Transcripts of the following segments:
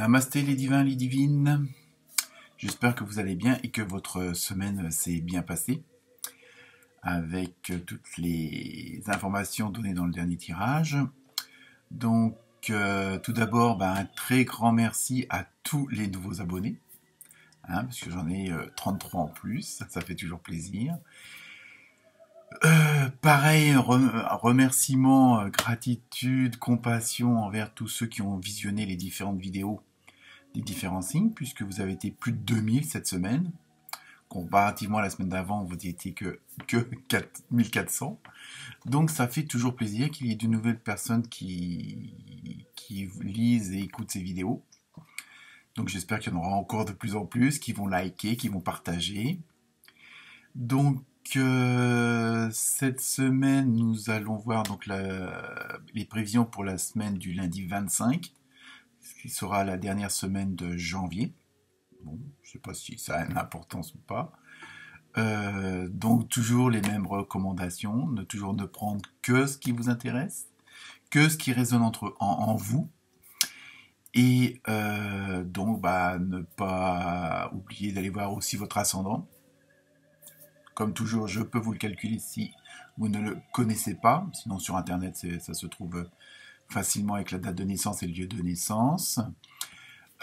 Namasté les divins, les divines. J'espère que vous allez bien et que votre semaine s'est bien passée avec toutes les informations données dans le dernier tirage. Donc, tout d'abord, un très grand merci à tous les nouveaux abonnés, parce que j'en ai 33 en plus, ça fait toujours plaisir. Pareil, remerciements, gratitude, compassion envers tous ceux qui ont visionné les différentes vidéos des différents signes, puisque vous avez été plus de 2000 cette semaine. Comparativement à la semaine d'avant, vous n'étiez que 1400. Donc ça fait toujours plaisir qu'il y ait de nouvelles personnes qui lisent et écoutent ces vidéos. Donc j'espère qu'il y en aura encore de plus en plus, qui vont liker, qui vont partager. Donc cette semaine, nous allons voir donc les prévisions pour la semaine du lundi 25, ce qui sera la dernière semaine de janvier. Bon, je ne sais pas si ça a une importance ou pas. Donc toujours les mêmes recommandations, toujours ne prendre que ce qui vous intéresse, que ce qui résonne en vous. Et donc ne pas oublier d'aller voir aussi votre ascendant. Comme toujours, je peux vous le calculer si vous ne le connaissez pas. Sinon, sur Internet, ça se trouve facilement avec la date de naissance et le lieu de naissance.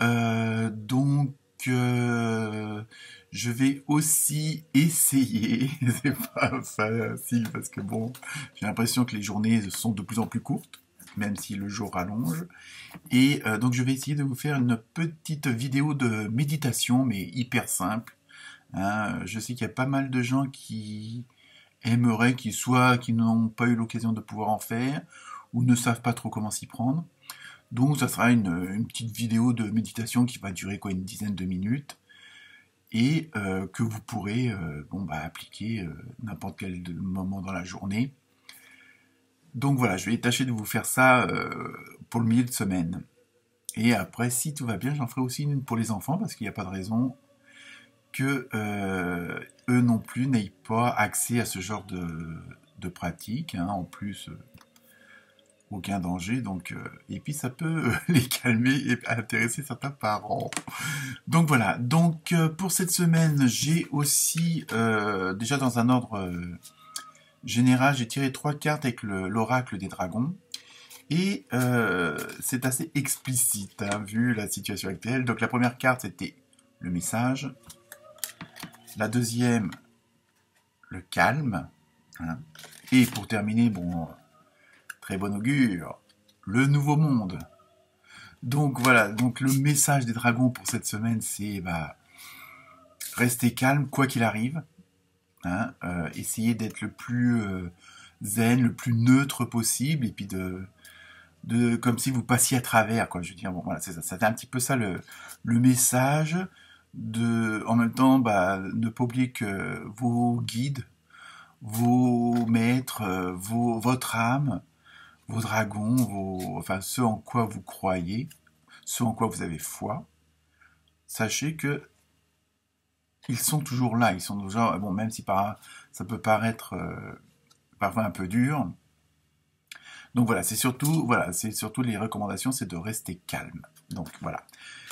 Donc, je vais aussi essayer, c'est pas facile parce que bon, j'ai l'impression que les journées sont de plus en plus courtes, même si le jour rallonge. Et donc, je vais essayer de vous faire une petite vidéo de méditation, mais hyper simple. Je sais qu'il y a pas mal de gens qui aimeraient, qui n'ont pas eu l'occasion de pouvoir en faire, ou ne savent pas trop comment s'y prendre. Donc ça sera une petite vidéo de méditation qui va durer une dizaine de minutes, et que vous pourrez appliquer n'importe quel moment dans la journée. Donc voilà, je vais tâcher de vous faire ça pour le milieu de semaine. Et après, si tout va bien, j'en ferai aussi une pour les enfants, parce qu'il n'y a pas de raison que eux non plus n'aient pas accès à ce genre de pratique. En plus, aucun danger. Donc, et puis ça peut les calmer et intéresser certains parents. Donc voilà. Donc pour cette semaine, j'ai aussi déjà dans un ordre général, j'ai tiré 3 cartes avec l'oracle des dragons. Et c'est assez explicite, vu la situation actuelle. Donc la première carte, c'était le message. La deuxième, le calme. Et pour terminer, très bon augure, le nouveau monde. Donc voilà, donc le message des dragons pour cette semaine, c'est rester calme quoi qu'il arrive. Essayer d'être le plus zen, le plus neutre possible, et puis de comme si vous passiez à travers, quoi. Je veux dire, voilà, c'est ça. C'était un petit peu ça le message. En même temps, ne pas oublier que vos guides, vos maîtres, votre âme, vos dragons, ce en quoi vous croyez, ce en quoi vous avez foi, sachez que ils sont toujours là. Ils sont toujours, même si ça peut paraître parfois un peu dur. Donc voilà, c'est surtout les recommandations, c'est de rester calme. Donc voilà,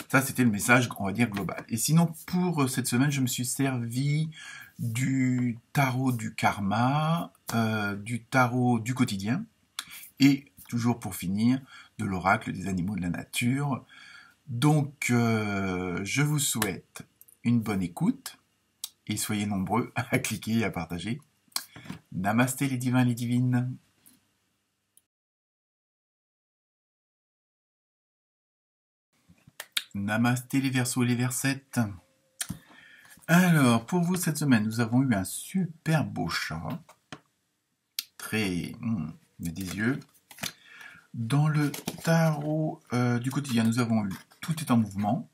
ça c'était le message, on va dire, global. Et sinon, pour cette semaine, je me suis servi du tarot du karma, du tarot du quotidien, et toujours pour finir, de l'oracle des animaux de la nature. Donc je vous souhaite une bonne écoute, et soyez nombreux à cliquer et à partager. Namasté les divins, les divines. Namasté les Verseaux et les Versettes. Alors, pour vous cette semaine, nous avons eu un super beau chat. Très... des yeux. Dans le tarot du quotidien, nous avons eu Tout est en mouvement.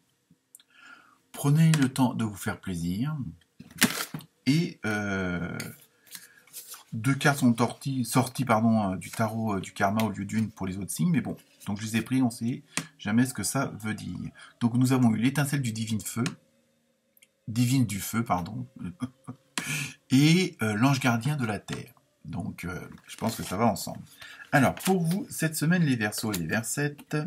Prenez le temps de vous faire plaisir. Et 2 cartes sont sorties du tarot du karma au lieu d'une pour les autres signes. Mais bon, donc je les ai pris, on sait jamais ce que ça veut dire. Donc nous avons eu l'étincelle du divin du feu, pardon, et l'ange gardien de la terre. Donc je pense que ça va ensemble. Alors pour vous, cette semaine, les Verseaux et les Versettes,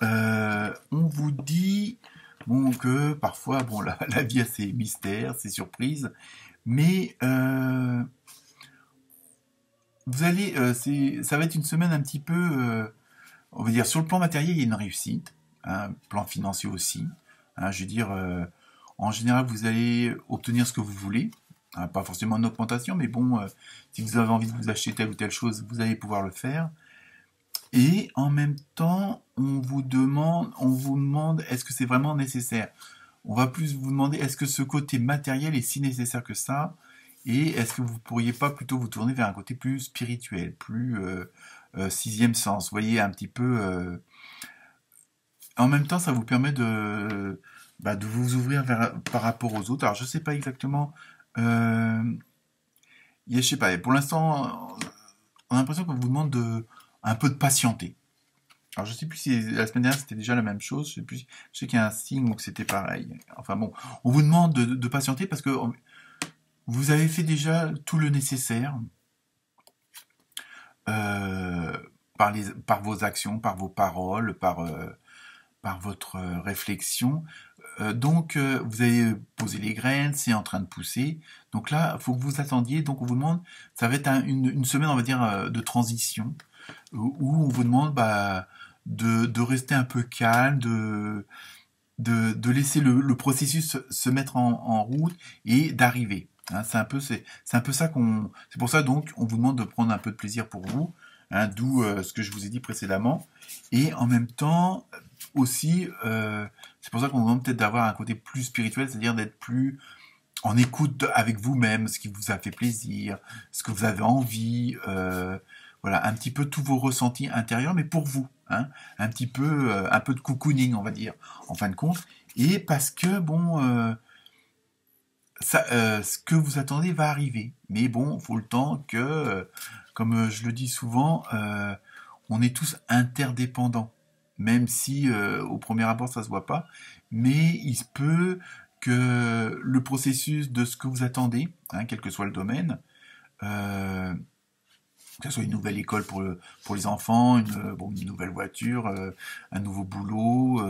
On vous dit bon, que parfois, bon, la vie a ses mystères, ses surprises, mais vous allez, ça va être une semaine un petit peu, on va dire, sur le plan matériel, il y a une réussite, hein, plan financier aussi. Hein, je veux dire, en général, vous allez obtenir ce que vous voulez. Hein, pas forcément une augmentation, mais bon, si vous avez envie de vous acheter telle ou telle chose, vous allez pouvoir le faire. Et en même temps, on vous demande, est-ce que c'est vraiment nécessaire? On va plus vous demander, est-ce que ce côté matériel est si nécessaire que ça? Et est-ce que vous pourriez pas plutôt vous tourner vers un côté plus spirituel, plus sixième sens? Vous voyez, un petit peu. En même temps, ça vous permet de vous ouvrir par rapport aux autres. Alors, je sais pas exactement. Euh, je sais pas. Pour l'instant, on a l'impression qu'on vous demande un peu de patienter. Alors, je sais plus si la semaine dernière c'était déjà la même chose. Je sais plus. Je sais qu'il y a un signe où c'était pareil. Enfin bon, on vous demande de patienter parce que vous avez fait déjà tout le nécessaire euh, par vos actions, par vos paroles, par votre réflexion. Donc, vous avez posé les graines, c'est en train de pousser. Donc là, il faut que vous attendiez. Donc, on vous demande, ça va être une semaine, on va dire, de transition, où on vous demande de rester un peu calme, de laisser le processus se mettre en route et d'arriver. Hein, c'est un peu ça c'est pour ça donc on vous demande de prendre un peu de plaisir pour vous, hein, d'où ce que je vous ai dit précédemment. Et en même temps aussi, c'est pour ça qu'on vous demande peut-être d'avoir un côté plus spirituel, c'est-à-dire d'être plus en écoute avec vous-même, ce qui vous a fait plaisir, ce que vous avez envie, voilà, un petit peu tous vos ressentis intérieurs, mais pour vous, hein, un peu de cocooning, on va dire, en fin de compte, et parce que bon, ce que vous attendez va arriver, mais bon, il faut le temps que, comme je le dis souvent, on est tous interdépendants, même si au premier abord ça se voit pas, mais il se peut que le processus de ce que vous attendez, hein, quel que soit le domaine, euh, que ce soit une nouvelle école pour les enfants, une nouvelle voiture, un nouveau boulot,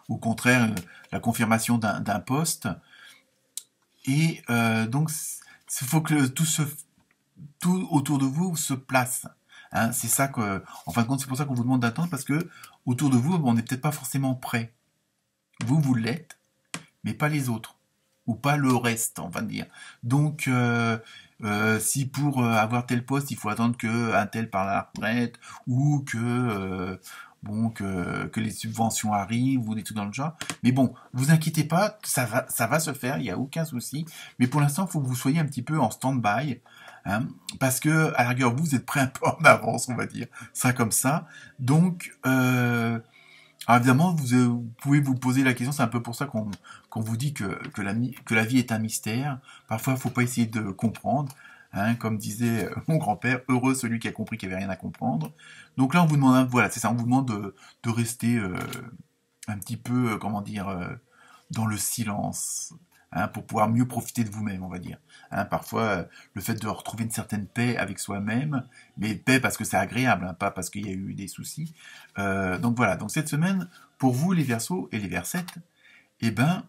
ou au contraire la confirmation d'un poste. Et donc il faut que tout autour de vous se place. Hein, c'est ça que, en fin de compte, c'est pour ça qu'on vous demande d'attendre parce que autour de vous, on n'est peut-être pas forcément prêt. Vous l'êtes, mais pas les autres ou pas le reste, on va dire. Donc, si pour avoir tel poste, il faut attendre que un tel part à la retraite ou que bon que les subventions arrivent ou des trucs dans le genre. Mais bon, vous inquiétez pas, ça va se faire, il y a aucun souci. Mais pour l'instant, il faut que vous soyez un petit peu en stand-by. Hein, parce que à la rigueur vous êtes prêt un peu en avance, on va dire ça comme ça. Donc alors évidemment, vous pouvez vous poser la question, c'est un peu pour ça qu'on vous dit que la vie est un mystère. Parfois, il ne faut pas essayer de comprendre. Hein, comme disait mon grand-père, heureux celui qui a compris qu'il n'y avait rien à comprendre. Donc là, on vous demande, voilà, c'est ça, on vous demande de rester un petit peu, comment dire, dans le silence, hein, pour pouvoir mieux profiter de vous-même, on va dire. Hein, parfois, le fait de retrouver une certaine paix avec soi-même, mais paix parce que c'est agréable, hein, pas parce qu'il y a eu des soucis. Donc voilà, donc cette semaine, pour vous les Verseaux et les Versettes, eh ben,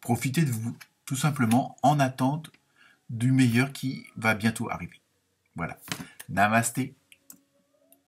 profitez de vous, tout simplement, en attente du meilleur qui va bientôt arriver. Voilà. Namasté.